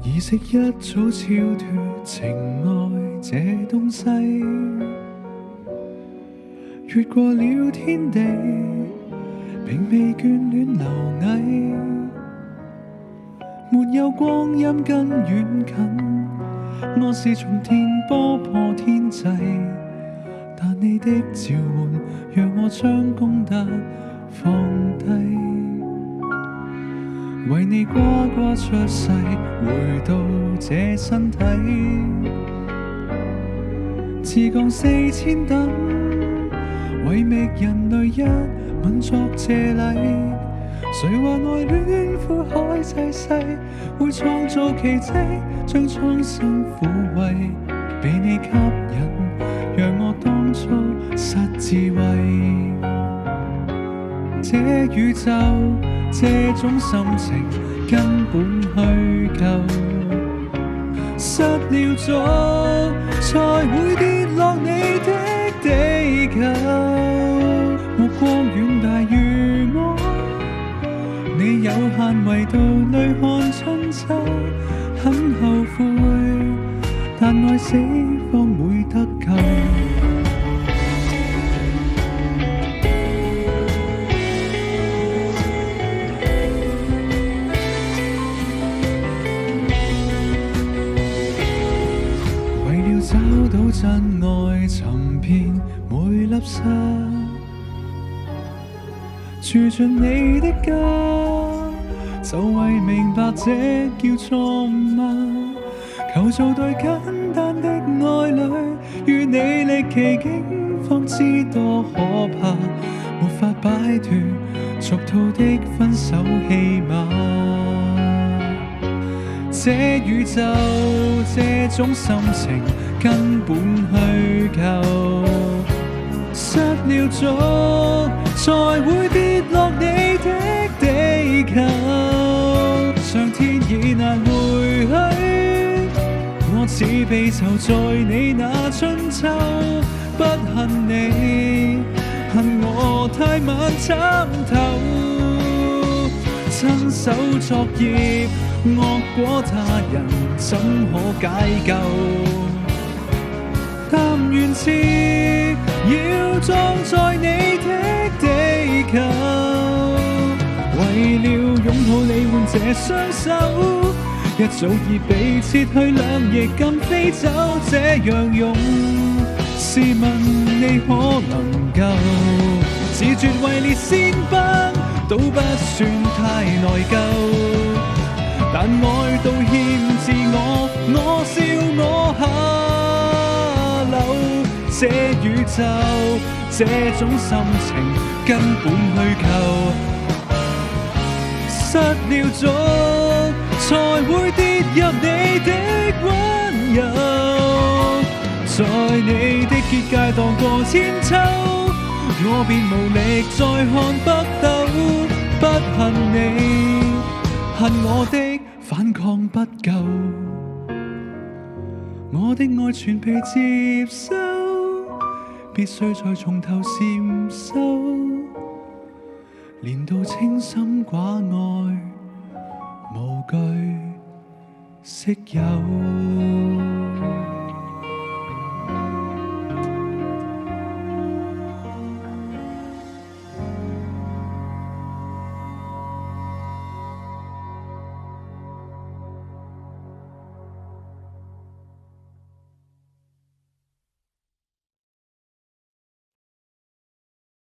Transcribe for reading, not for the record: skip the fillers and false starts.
意識一早超脫情愛這東西，越過了天地，並未眷戀螻蟻。沒有光陰跟遠近，我是從電波破天際，但你的召喚讓我將功德放低。為你呱呱出世，回到這身體，自降4000等，為覓人類一吻作謝禮。誰話愛戀苦海濟世，會創造奇蹟，將蒼生撫慰。被你吸引，讓我當初失智慧。這宇宙這種心情根本虛構，失了蹤才會跌落你的地球。目光遠大如我，你有限維度裏看春秋，很後悔，但愛死方會得救。找到真愛，尋遍每粒沙，住進你的家，就為明白這叫錯誤嗎？求做對簡單的愛侶，與你歷奇境，方知多可怕，沒法擺脫俗套的分手戲碼。這宇宙這種心情根本虛構，失了蹤才會跌落你的地球。上天已難回去，我似被囚在你那春秋。不恨你，恨我太晚參透，親手作業惡果他人怎可解救？但願是要裝在你的地球，為了擁抱你換這雙手，一早已被切去兩翼禁飛走。這樣用，試問你可能夠？自絕為烈先崩，都不算太內疚。但愛到欠自我，我笑我下流。這宇宙這種心情根本虛構，失了蹤才會跌入你的溫柔。在你的結界蕩過千秋，我便無力再看北斗。不恨你，恨我的反抗不夠，我的愛全被接收，必須再從頭禪修，練到清心寡愛，無懼色誘。